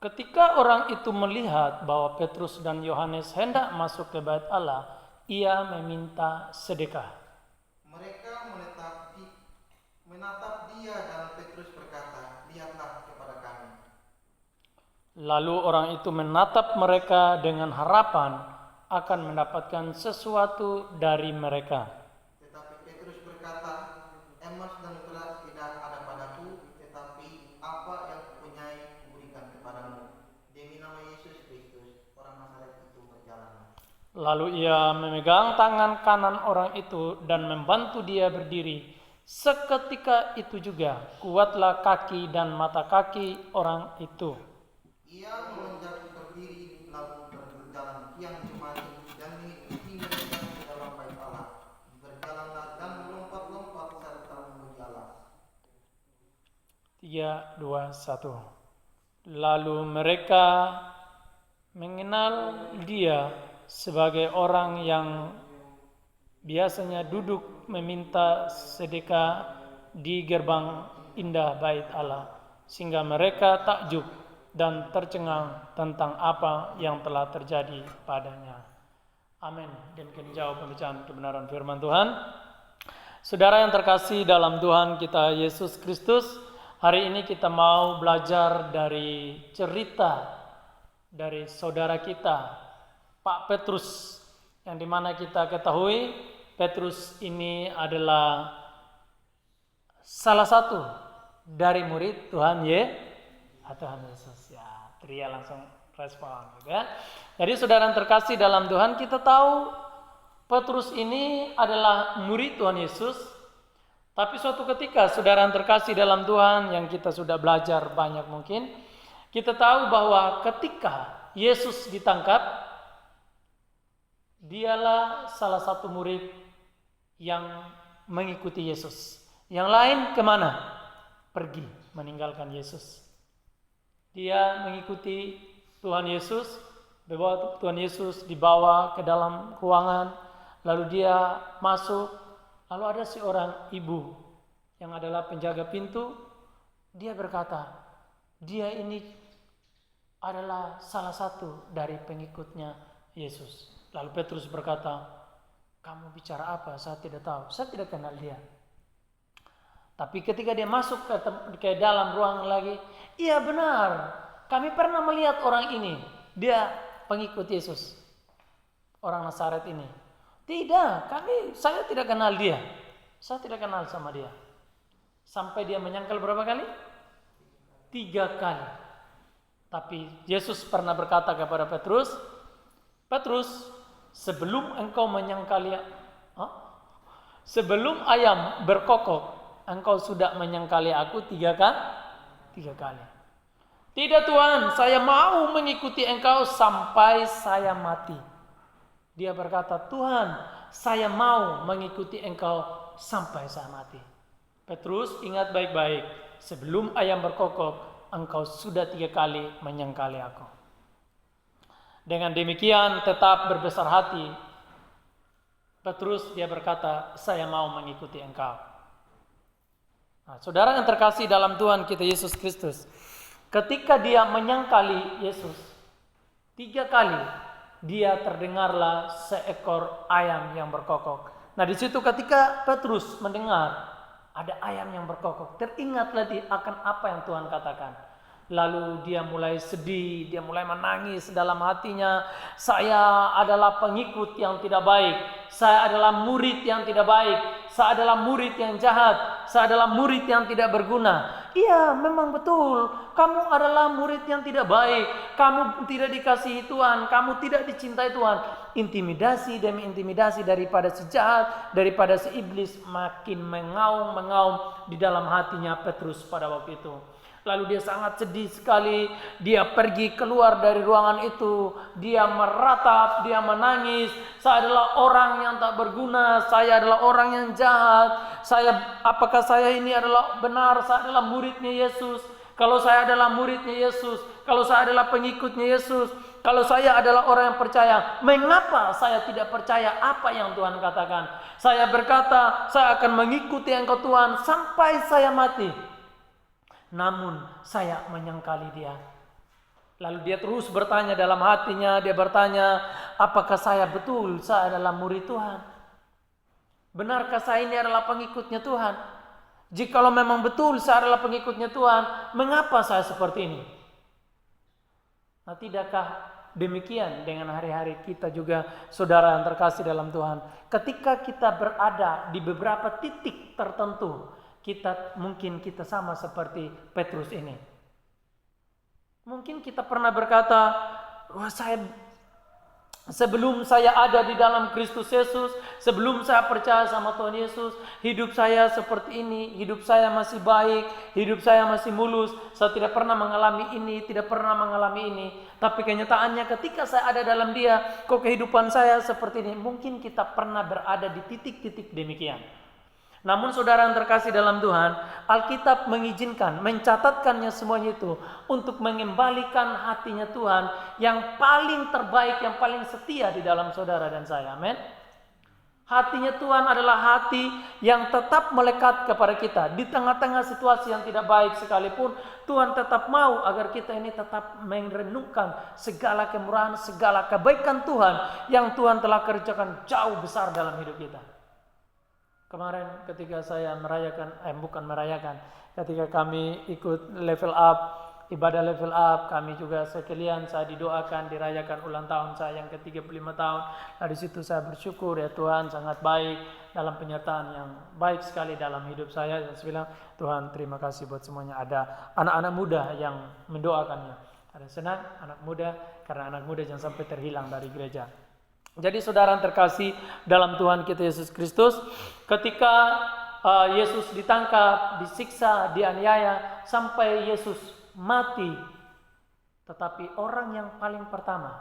Ketika orang itu melihat bahwa Petrus dan Yohanes hendak masuk ke bait Allah, ia meminta sedekah. Mereka menatap dia dan Petrus berkata, "Lihatlah kepada kami." Lalu orang itu menatap mereka dengan harapan akan mendapatkan sesuatu dari mereka. Tetapi Petrus berkata, "Emas dan perak tidak ada padaku, tetapi apa yang kupunyai kuberikan kepadamu. Demi nama Yesus Kristus, orang Nazaret itu berjalanlah." Lalu ia memegang tangan kanan orang itu dan membantu dia berdiri. Seketika itu juga kuatlah kaki dan mata kaki orang itu. Ia melonjak berdiri lalu berjalan kian kemari dan mengikuti mereka ke dalam bait Allah. Berjalanlah dan melompat-lompat serta memuji Allah. 3, 2, 1. Lalu mereka mengenal dia sebagai orang yang biasanya duduk meminta sedekah di gerbang indah bait Allah, sehingga mereka takjub dan tercengang tentang apa yang telah terjadi padanya. Amin. Demikian jawab pembacaan kebenaran firman Tuhan. Saudara yang terkasih dalam Tuhan kita Yesus Kristus, hari ini kita mau belajar dari cerita dari saudara kita, Pak Petrus, yang dimana kita ketahui Petrus ini adalah salah satu dari murid Tuhan Yesus. Ya, Tria langsung respon, ya. Jadi saudara yang terkasih dalam Tuhan, kita tahu Petrus ini adalah murid Tuhan Yesus. Tapi suatu ketika saudara yang terkasih dalam Tuhan, yang kita sudah belajar banyak mungkin, kita tahu bahwa ketika Yesus ditangkap, dialah salah satu murid yang mengikuti Yesus. Yang lain kemana? Pergi meninggalkan Yesus. Dia mengikuti Tuhan Yesus, bahwa Tuhan Yesus dibawa ke dalam ruangan, lalu dia masuk, lalu ada seorang ibu yang adalah penjaga pintu, dia berkata, dia ini adalah salah satu dari pengikutnya Yesus. Lalu Petrus berkata, kamu bicara apa? Saya tidak tahu, saya tidak kenal dia. Tapi ketika dia masuk ke dalam ruangan lagi, iya benar, kami pernah melihat orang ini, dia pengikut Yesus, orang Nazaret ini. Tidak, saya tidak kenal dia, saya tidak kenal sama dia. Sampai dia menyangkal berapa kali? 3 kali. Tapi Yesus pernah berkata kepada Petrus, Petrus, sebelum engkau menyangkali, sebelum ayam berkokok, engkau sudah menyangkali aku 3 kali. Tidak Tuhan, saya mau mengikuti engkau sampai saya mati. Dia berkata, Tuhan, saya mau mengikuti engkau sampai saya mati. Petrus, ingat baik-baik, sebelum ayam berkokok, engkau sudah 3 kali menyangkali aku. Dengan demikian tetap berbesar hati, Petrus dia berkata, saya mau mengikuti engkau. Nah, saudara yang terkasih dalam Tuhan kita Yesus Kristus, ketika dia menyangkali Yesus 3 kali, dia terdengarlah seekor ayam yang berkokok. Nah, di situ ketika Petrus mendengar ada ayam yang berkokok, teringatlah dia akan apa yang Tuhan katakan. Lalu dia mulai sedih, dia mulai menangis dalam hatinya. Saya adalah pengikut yang tidak baik, saya adalah murid yang tidak baik, saya adalah murid yang jahat, saya adalah murid yang tidak berguna. Iya, memang betul, kamu adalah murid yang tidak baik, kamu tidak dikasihi Tuhan, kamu tidak dicintai Tuhan. Intimidasi demi intimidasi daripada si jahat, daripada si iblis makin mengaum di dalam hatinya Petrus pada waktu itu. Lalu dia sangat sedih sekali, dia pergi keluar dari ruangan itu, dia meratap, dia menangis, saya adalah orang yang tak berguna, saya adalah orang yang jahat, apakah saya ini adalah benar, saya adalah muridnya Yesus, kalau saya adalah muridnya Yesus, kalau saya adalah pengikutnya Yesus, kalau saya adalah orang yang percaya, mengapa saya tidak percaya apa yang Tuhan katakan? Saya berkata, saya akan mengikuti Engkau Tuhan sampai saya mati. Namun saya menyangkali dia. Lalu dia terus bertanya dalam hatinya, dia bertanya, apakah saya betul saya adalah murid Tuhan? Benarkah saya ini adalah pengikutnya Tuhan? Jikalau memang betul saya adalah pengikutnya Tuhan, mengapa saya seperti ini? Nah, tidakkah demikian dengan hari-hari kita juga, saudara yang terkasih dalam Tuhan? Ketika kita berada di beberapa titik tertentu, mungkin kita sama seperti Petrus ini. Mungkin kita pernah berkata, sebelum saya ada di dalam Kristus Yesus, sebelum saya percaya sama Tuhan Yesus, hidup saya seperti ini, hidup saya masih baik, hidup saya masih mulus, saya tidak pernah mengalami ini, tidak pernah mengalami ini. Tapi kenyataannya ketika saya ada dalam Dia, kok kehidupan saya seperti ini. Mungkin kita pernah berada di titik-titik demikian. Namun saudara yang terkasih dalam Tuhan, Alkitab mengizinkan, mencatatkannya semuanya itu untuk mengembalikan hatinya Tuhan yang paling terbaik, yang paling setia di dalam saudara dan saya. Amin. Hatinya Tuhan adalah hati yang tetap melekat kepada kita. Di tengah-tengah situasi yang tidak baik sekalipun, Tuhan tetap mau agar kita ini tetap merenungkan segala kemurahan, segala kebaikan Tuhan yang Tuhan telah kerjakan jauh besar dalam hidup kita. Kemarin ketika saya ketika kami ikut level up, ibadah level up, kami juga sekalian saya didoakan dirayakan ulang tahun saya yang ke-35 tahun. Nah, di situ saya bersyukur ya Tuhan sangat baik dalam penyertaan yang baik sekali dalam hidup saya. Dan saya bilang, Tuhan terima kasih buat semuanya. Ada anak-anak muda yang mendoakannya. Ada senang anak muda, karena anak muda jangan sampai terhilang dari gereja. Jadi saudara yang terkasih dalam Tuhan kita Yesus Kristus, ketika Yesus ditangkap, disiksa, dianiaya sampai Yesus mati, tetapi orang yang paling pertama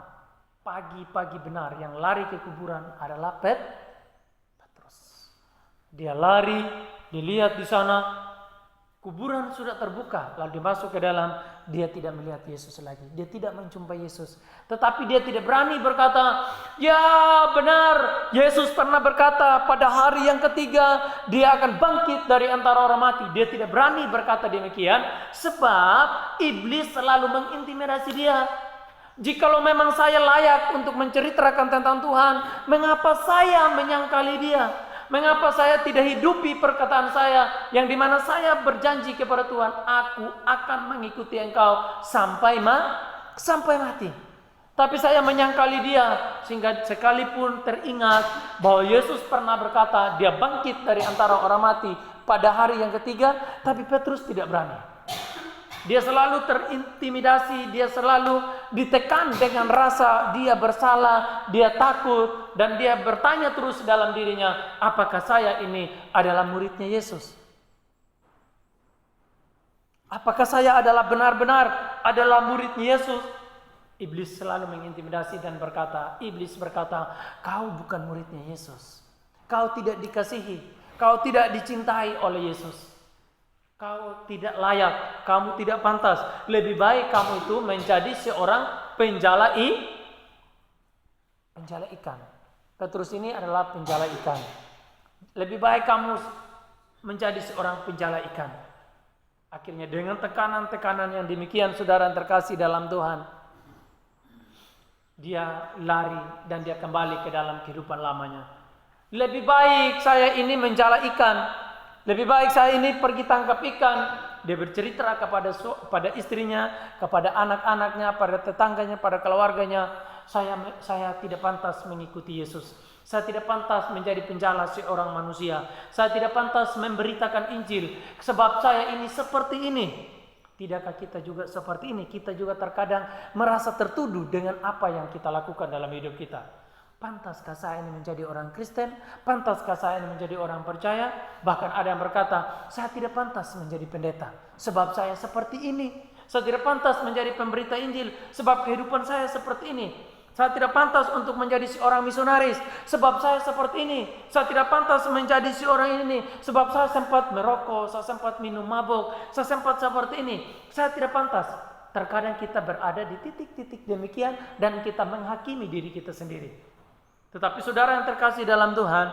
pagi-pagi benar yang lari ke kuburan adalah Petrus. Dia lari, dilihat di sana kuburan sudah terbuka, lalu dimasuk ke dalam, dia tidak melihat Yesus lagi. Dia tidak menjumpai Yesus. Tetapi dia tidak berani berkata, ya benar, Yesus pernah berkata pada hari yang ketiga, dia akan bangkit dari antara orang mati. Dia tidak berani berkata demikian, sebab iblis selalu mengintimidasi dia. Jikalau memang saya layak untuk menceritakan tentang Tuhan, mengapa saya menyangkali dia? Mengapa saya tidak hidupi perkataan saya yang dimana saya berjanji kepada Tuhan, aku akan mengikuti engkau sampai mati. Tapi saya menyangkali dia, sehingga sekalipun teringat bahwa Yesus pernah berkata dia bangkit dari antara orang mati pada hari yang ketiga, tapi Petrus tidak berani. Dia selalu terintimidasi, dia selalu ditekan dengan rasa dia bersalah, dia takut, dan dia bertanya terus dalam dirinya, apakah saya ini adalah muridnya Yesus? Apakah saya adalah benar-benar adalah muridnya Yesus? Iblis selalu mengintimidasi dan Iblis berkata, kau bukan muridnya Yesus. Kau tidak dikasihi, kau tidak dicintai oleh Yesus. Kau tidak layak, kamu tidak pantas. Lebih baik kamu itu menjadi seorang penjala ikan. Petrus ini adalah penjala ikan. Lebih baik kamu menjadi seorang penjala ikan. Akhirnya dengan tekanan-tekanan yang demikian, saudara yang terkasih dalam Tuhan, dia lari dan dia kembali ke dalam kehidupan lamanya. Lebih baik saya ini menjala ikan. Lebih baik saya ini pergi tangkap ikan. Dia bercerita kepada istrinya, kepada anak-anaknya, pada tetangganya, pada keluarganya. Saya tidak pantas mengikuti Yesus. Saya tidak pantas menjadi penjala seorang manusia. Saya tidak pantas memberitakan Injil. Sebab saya ini seperti ini. Tidakkah kita juga seperti ini? Kita juga terkadang merasa tertuduh dengan apa yang kita lakukan dalam hidup kita. Pantaskah saya ini menjadi orang Kristen? Pantaskah saya ini menjadi orang percaya? Bahkan ada yang berkata, saya tidak pantas menjadi pendeta, sebab saya seperti ini. Saya tidak pantas menjadi pemberita Injil, sebab kehidupan saya seperti ini. Saya tidak pantas untuk menjadi seorang misionaris, sebab saya seperti ini. Saya tidak pantas menjadi seorang ini, sebab saya sempat merokok, saya sempat minum mabuk, saya sempat seperti ini. Saya tidak pantas. Terkadang kita berada di titik-titik demikian dan kita menghakimi diri kita sendiri. Tetapi saudara yang terkasih dalam Tuhan,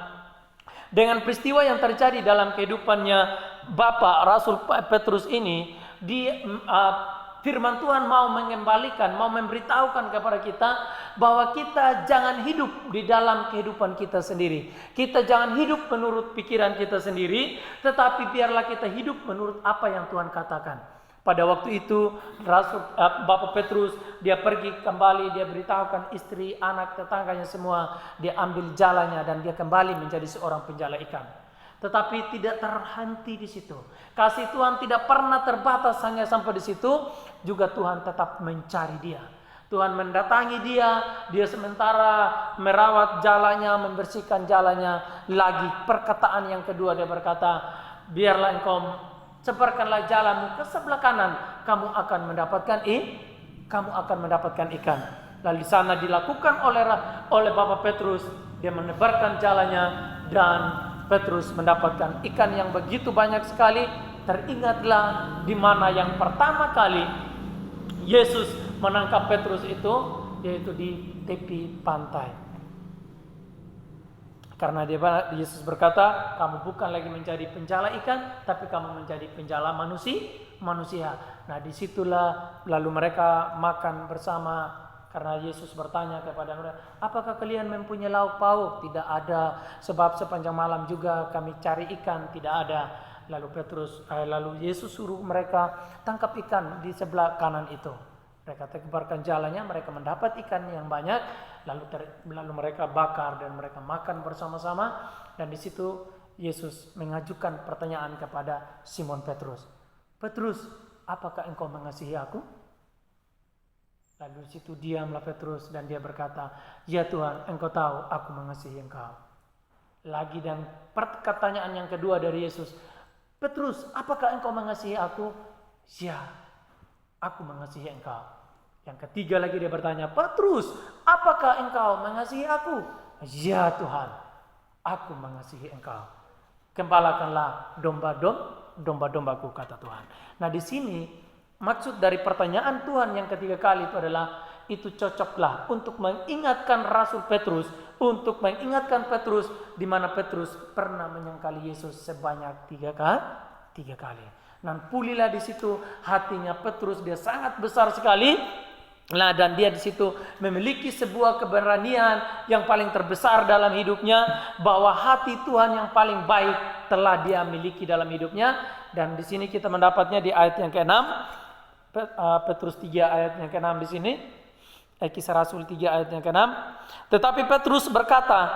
dengan peristiwa yang terjadi dalam kehidupannya Bapak Rasul Petrus ini, firman Tuhan mau mengembalikan, mau memberitahukan kepada kita bahwa kita jangan hidup di dalam kehidupan kita sendiri. Kita jangan hidup menurut pikiran kita sendiri, tetapi biarlah kita hidup menurut apa yang Tuhan katakan. Pada waktu itu Bapak Petrus dia pergi kembali, dia beritahukan istri, anak, tetangganya semua, dia ambil jalannya dan dia kembali menjadi seorang penjala ikan. Tetapi tidak terhenti di situ. Kasih Tuhan tidak pernah terbatas hanya sampai di situ. Juga Tuhan tetap mencari dia. Tuhan mendatangi dia. Dia sementara merawat jalannya, membersihkan jalannya. Lagi perkataan yang kedua dia berkata, biarlah engkau sebarkanlah jalanmu ke sebelah kanan. Kamu akan mendapatkan ikan. Lalu di sana dilakukan oleh Bapak Petrus. Dia menebarkan jalannya dan Petrus mendapatkan ikan yang begitu banyak sekali. Teringatlah di mana yang pertama kali Yesus menangkap Petrus itu, yaitu di tepi pantai. Karena Yesus berkata, kamu bukan lagi menjadi penjala ikan, tapi kamu menjadi penjala manusia. Nah, disitulah lalu mereka makan bersama. Karena Yesus bertanya kepada mereka, apakah kalian mempunyai lauk pauk? Tidak ada, sebab sepanjang malam juga kami cari ikan, tidak ada. Lalu Yesus suruh mereka tangkap ikan di sebelah kanan itu. Mereka tebarkan jalannya, mereka mendapat ikan yang banyak, lalu mereka bakar dan mereka makan bersama-sama. Dan di situ Yesus mengajukan pertanyaan kepada Simon Petrus. Petrus, apakah engkau mengasihi aku? Lalu di situ diamlah Petrus dan dia berkata, ya Tuhan, engkau tahu aku mengasihi engkau. Lagi dan pertanyaan yang kedua dari Yesus, Petrus, apakah engkau mengasihi aku? Ya, aku mengasihi engkau. Yang ketiga lagi dia bertanya, Petrus, apakah engkau mengasihi aku? Ya Tuhan, aku mengasihi engkau. Gembalakanlah domba-dombaku, kata Tuhan. Nah, di sini maksud dari pertanyaan Tuhan yang ketiga kali itu adalah, itu cocoklah untuk mengingatkan Rasul Petrus, untuk mengingatkan Petrus di mana Petrus pernah menyangkali Yesus sebanyak tiga kali. Dan pulihlah di situ hatinya Petrus, dia sangat besar sekali. Nah, dan dia di situ memiliki sebuah keberanian yang paling terbesar dalam hidupnya, bahwa hati Tuhan yang paling baik telah dia miliki dalam hidupnya. Dan di sini kita mendapatnya di ayat yang ke-6. Petrus 3 ayat yang ke-6 di sini. Kisah Rasul 3 ayat yang ke-6. Tetapi Petrus berkata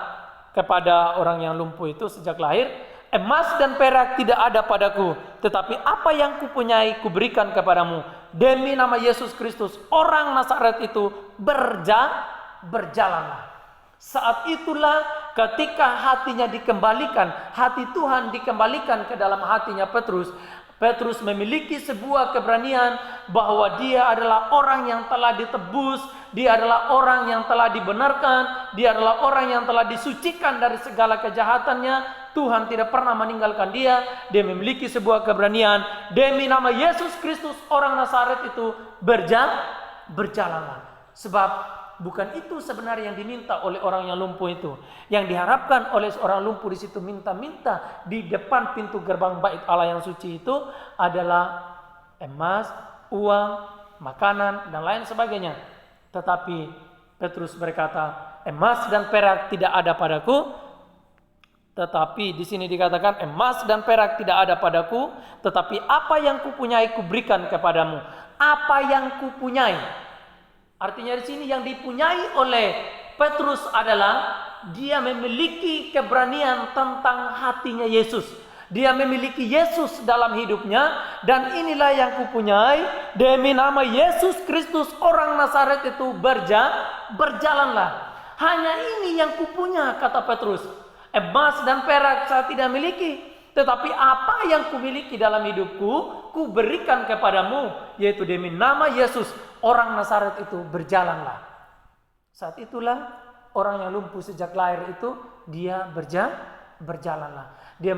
kepada orang yang lumpuh itu sejak lahir, emas dan perak tidak ada padaku, tetapi apa yang kupunyai kuberikan kepadamu. Demi nama Yesus Kristus, orang Nazaret itu berjalanlah. Saat itulah ketika hatinya dikembalikan, hati Tuhan dikembalikan ke dalam hatinya Petrus. Petrus memiliki sebuah keberanian bahwa dia adalah orang yang telah ditebus, dia adalah orang yang telah dibenarkan, dia adalah orang yang telah disucikan dari segala kejahatannya. Tuhan tidak pernah meninggalkan dia. Dia memiliki sebuah keberanian. Demi nama Yesus Kristus orang Nazaret itu berjalanlah. Sebab bukan itu sebenarnya yang diminta oleh orang yang lumpuh itu. Yang diharapkan oleh seorang lumpuh di situ minta-minta di depan pintu gerbang bait Allah yang suci itu adalah emas, uang, makanan dan lain sebagainya. Tetapi Petrus berkata, emas dan perak tidak ada padaku. Tetapi di sini dikatakan emas dan perak tidak ada padaku, tetapi apa yang kupunyai kuberikan kepadamu. Apa yang kupunyai. Artinya di sini yang dipunyai oleh Petrus adalah dia memiliki keberanian tentang hatinya Yesus. Dia memiliki Yesus dalam hidupnya, dan inilah yang kupunyai. Demi nama Yesus Kristus orang Nazaret itu berjalanlah. Hanya ini yang kupunya, kata Petrus. Emas dan perak saya tidak miliki, tetapi apa yang kumiliki dalam hidupku, ku berikan kepadamu, yaitu demi nama Yesus, orang Nazaret itu berjalanlah. Saat itulah orang yang lumpuh sejak lahir itu, dia berjalanlah. Dia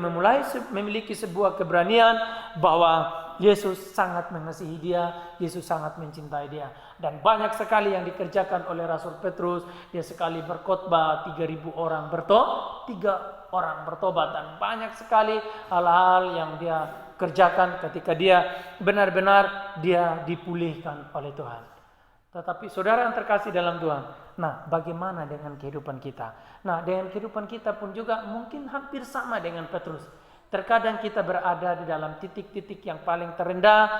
memiliki sebuah keberanian bahwa Yesus sangat mengasihi dia, Yesus sangat mencintai dia. Dan banyak sekali yang dikerjakan oleh Rasul Petrus. Dia sekali berkhotbah 3.000 orang bertobat, dan banyak sekali hal-hal yang dia kerjakan, ketika dia benar-benar dia dipulihkan oleh Tuhan. Tetapi saudara yang terkasih dalam Tuhan, nah bagaimana dengan kehidupan kita? Nah dengan kehidupan kita pun juga mungkin hampir sama dengan Petrus. Terkadang kita berada di dalam titik-titik yang paling terendah,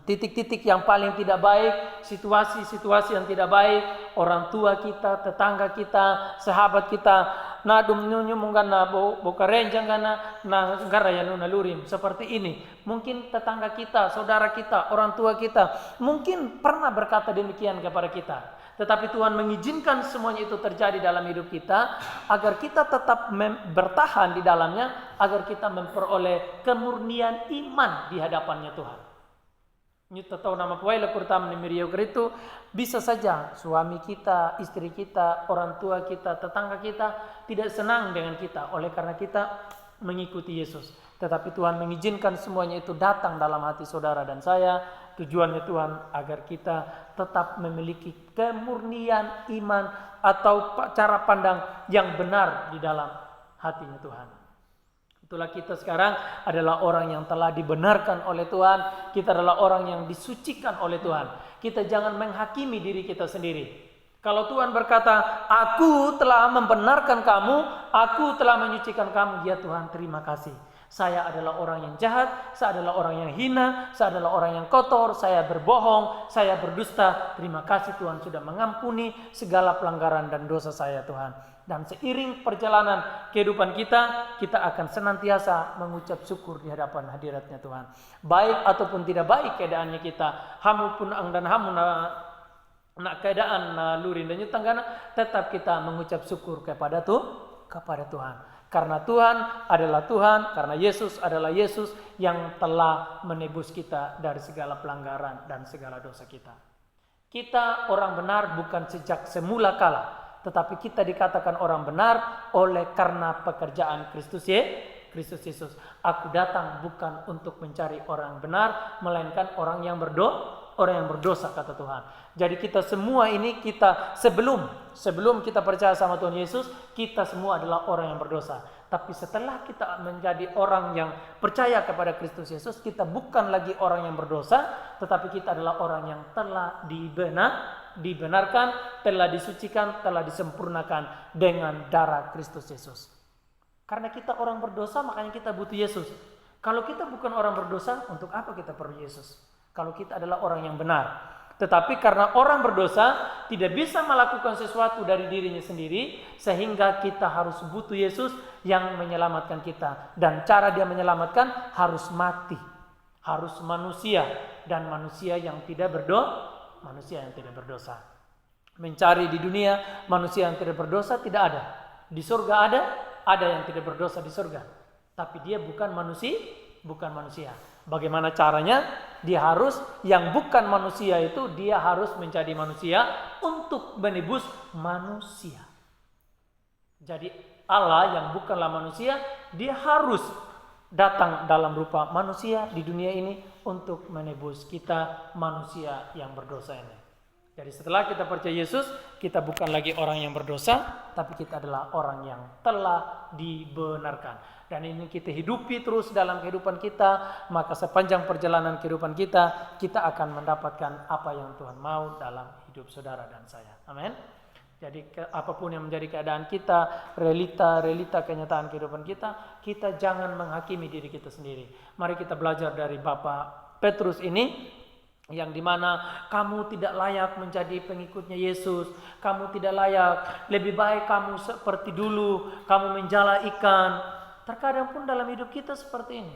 titik-titik yang paling tidak baik, situasi-situasi yang tidak baik, orang tua kita, tetangga kita, sahabat kita, nadum nyunyu mungkana boka renjang kana na garaya nuna lurim seperti ini. Mungkin tetangga kita, saudara kita, orang tua kita mungkin pernah berkata demikian kepada kita. Tetapi Tuhan mengizinkan semuanya itu terjadi dalam hidup kita agar kita tetap bertahan di dalamnya, agar kita memperoleh kemurnian iman di hadapannya Tuhan. Nyuta tahu nama puai pertama ni Miriam itu bisa saja suami kita, istri kita, orang tua kita, tetangga kita tidak senang dengan kita oleh karena kita mengikuti Yesus. Tetapi Tuhan mengizinkan semuanya itu datang dalam hati saudara dan saya. Tujuannya Tuhan agar kita tetap memiliki kemurnian iman atau cara pandang yang benar di dalam hatinya Tuhan. Itulah kita sekarang adalah orang yang telah dibenarkan oleh Tuhan. Kita adalah orang yang disucikan oleh Tuhan. Kita jangan menghakimi diri kita sendiri. Kalau Tuhan berkata, aku telah membenarkan kamu, aku telah menyucikan kamu, ya Tuhan terima kasih. Saya adalah orang yang jahat, saya adalah orang yang hina, saya adalah orang yang kotor, saya berbohong, saya berdusta. Terima kasih Tuhan sudah mengampuni segala pelanggaran dan dosa saya Tuhan. Dan seiring perjalanan kehidupan kita, kita akan senantiasa mengucap syukur di hadapan hadiratnya Tuhan. Baik ataupun tidak baik keadaannya kita, hamu pun ang dan hamu na keadaan lurin dan nyutanggana, tetap kita mengucap syukur kepada Tuhan. Karena Tuhan adalah Tuhan, karena Yesus adalah Yesus yang telah menebus kita dari segala pelanggaran dan segala dosa kita. Kita orang benar bukan sejak semula kala, tetapi kita dikatakan orang benar oleh karena pekerjaan Kristus Yesus. Aku datang bukan untuk mencari orang benar, melainkan orang yang berdosa kata Tuhan. Jadi kita semua ini sebelum kita percaya sama Tuhan Yesus, kita semua adalah orang yang berdosa. Tapi setelah kita menjadi orang yang percaya kepada Kristus Yesus, kita bukan lagi orang yang berdosa, tetapi kita adalah orang yang telah dibenarkan, telah disucikan, telah disempurnakan dengan darah Kristus Yesus. Karena kita orang berdosa, makanya kita butuh Yesus. Kalau kita bukan orang berdosa, untuk apa kita perlu Yesus? Kalau kita adalah orang yang benar. Tetapi karena orang berdosa tidak bisa melakukan sesuatu dari dirinya sendiri, sehingga kita harus butuh Yesus yang menyelamatkan kita. Dan cara dia menyelamatkan harus mati, harus manusia, dan manusia yang tidak berdosa. Mencari di dunia manusia yang tidak berdosa tidak ada. Di surga ada yang tidak berdosa di surga. Tapi dia bukan manusia. Bagaimana caranya? Yang bukan manusia itu dia harus menjadi manusia untuk menebus manusia. Jadi Allah yang bukanlah manusia, dia harus datang dalam rupa manusia di dunia ini untuk menebus kita manusia yang berdosa ini. Jadi setelah kita percaya Yesus, kita bukan lagi orang yang berdosa, tapi kita adalah orang yang telah dibenarkan. Dan ini kita hidupi terus dalam kehidupan kita, maka sepanjang perjalanan kehidupan kita akan mendapatkan apa yang Tuhan mau dalam hidup saudara dan saya. Amin. Jadi apapun yang menjadi keadaan kita, realita kenyataan kehidupan kita jangan menghakimi diri kita sendiri. Mari kita belajar dari Bapak Petrus ini, yang dimana kamu tidak layak menjadi pengikutnya Yesus, kamu tidak layak, lebih baik kamu seperti dulu, kamu menjala ikan. Terkadang pun dalam hidup kita seperti ini.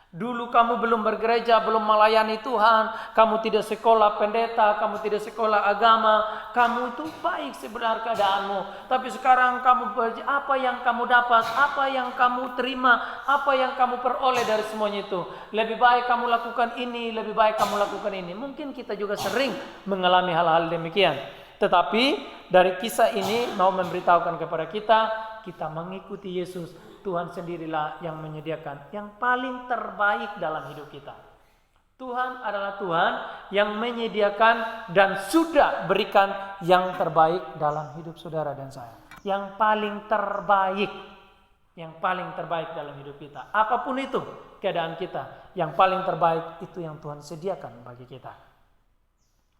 Dulu kamu belum bergereja, belum melayani Tuhan, kamu tidak sekolah pendeta, kamu tidak sekolah agama, kamu itu baik sebenarnya keadaanmu. Tapi sekarang apa yang kamu dapat, apa yang kamu terima, apa yang kamu peroleh dari semuanya itu. Lebih baik kamu lakukan ini, lebih baik kamu lakukan ini. Mungkin kita juga sering mengalami hal-hal demikian. Tetapi dari kisah ini mau memberitahukan kepada kita mengikuti Yesus. Tuhan sendirilah yang menyediakan yang paling terbaik dalam hidup kita. Tuhan adalah Tuhan yang menyediakan dan sudah berikan yang terbaik dalam hidup saudara dan saya. Yang paling terbaik. yang paling terbaik dalam hidup kita. Apapun itu keadaan kita, yang paling terbaik itu yang Tuhan sediakan bagi kita.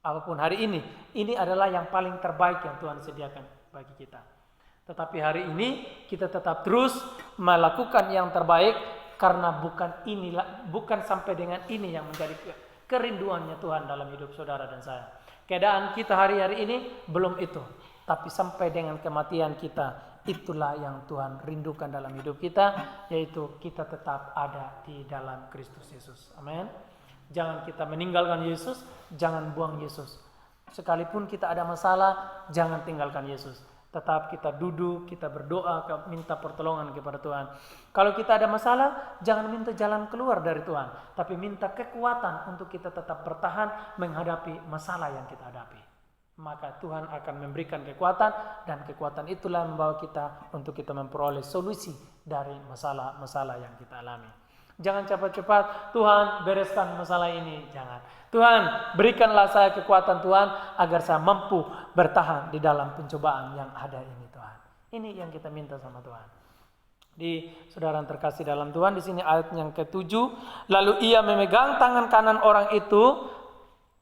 Apapun hari ini adalah yang paling terbaik yang Tuhan sediakan bagi kita. Tetapi hari ini kita tetap terus melakukan yang terbaik, karena bukan sampai dengan ini yang menjadi kerinduannya Tuhan dalam hidup saudara dan saya. Keadaan kita hari-hari ini belum itu, tapi sampai dengan kematian kita, itulah yang Tuhan rindukan dalam hidup kita, yaitu kita tetap ada di dalam Kristus Yesus. Amin. Jangan kita meninggalkan Yesus, jangan buang Yesus. Sekalipun kita ada masalah, jangan tinggalkan Yesus. Tetap kita duduk, kita berdoa, minta pertolongan kepada Tuhan. Kalau kita ada masalah, jangan minta jalan keluar dari Tuhan, tapi minta kekuatan untuk kita tetap bertahan menghadapi masalah yang kita hadapi. Maka Tuhan akan memberikan kekuatan, dan kekuatan itulah yang membawa kita untuk kita memperoleh solusi dari masalah-masalah yang kita alami. Jangan cepat-cepat, Tuhan bereskan masalah ini. Jangan. Tuhan berikanlah saya kekuatan Tuhan agar saya mampu bertahan di dalam pencobaan yang ada ini Tuhan. Ini yang kita minta sama Tuhan. Di saudara yang terkasih dalam Tuhan, di sini ayat yang ke-7, lalu ia memegang tangan kanan orang itu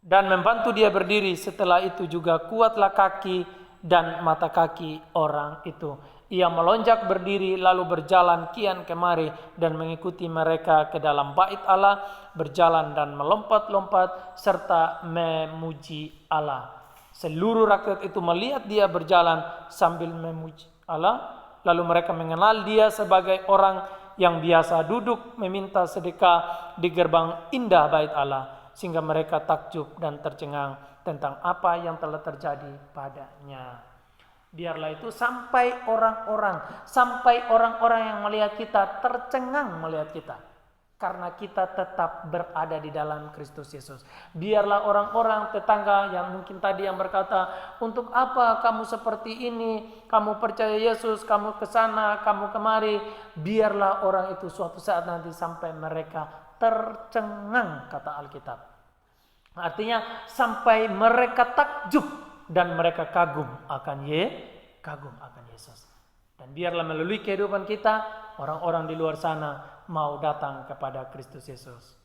dan membantu dia berdiri. Setelah itu juga kuatlah kaki dan mata kaki orang itu. Ia melonjak berdiri lalu berjalan kian kemari dan mengikuti mereka ke dalam bait Allah, berjalan dan melompat-lompat serta memuji Allah. Seluruh rakyat itu melihat dia berjalan sambil memuji Allah, lalu mereka mengenal dia sebagai orang yang biasa duduk meminta sedekah di gerbang indah bait Allah, sehingga mereka takjub dan tercengang tentang apa yang telah terjadi padanya. Biarlah itu sampai orang-orang yang melihat kita tercengang melihat kita, karena kita tetap berada di dalam Kristus Yesus. Biarlah orang-orang tetangga yang mungkin tadi yang berkata, untuk apa kamu seperti ini, kamu percaya Yesus, kamu kesana, kamu kemari. Biarlah orang itu suatu saat nanti sampai mereka tercengang, kata Alkitab. Artinya sampai mereka takjub dan mereka kagum akan Yesus. Dan biarlah melalui kehidupan kita, orang-orang di luar sana mau datang kepada Kristus Yesus.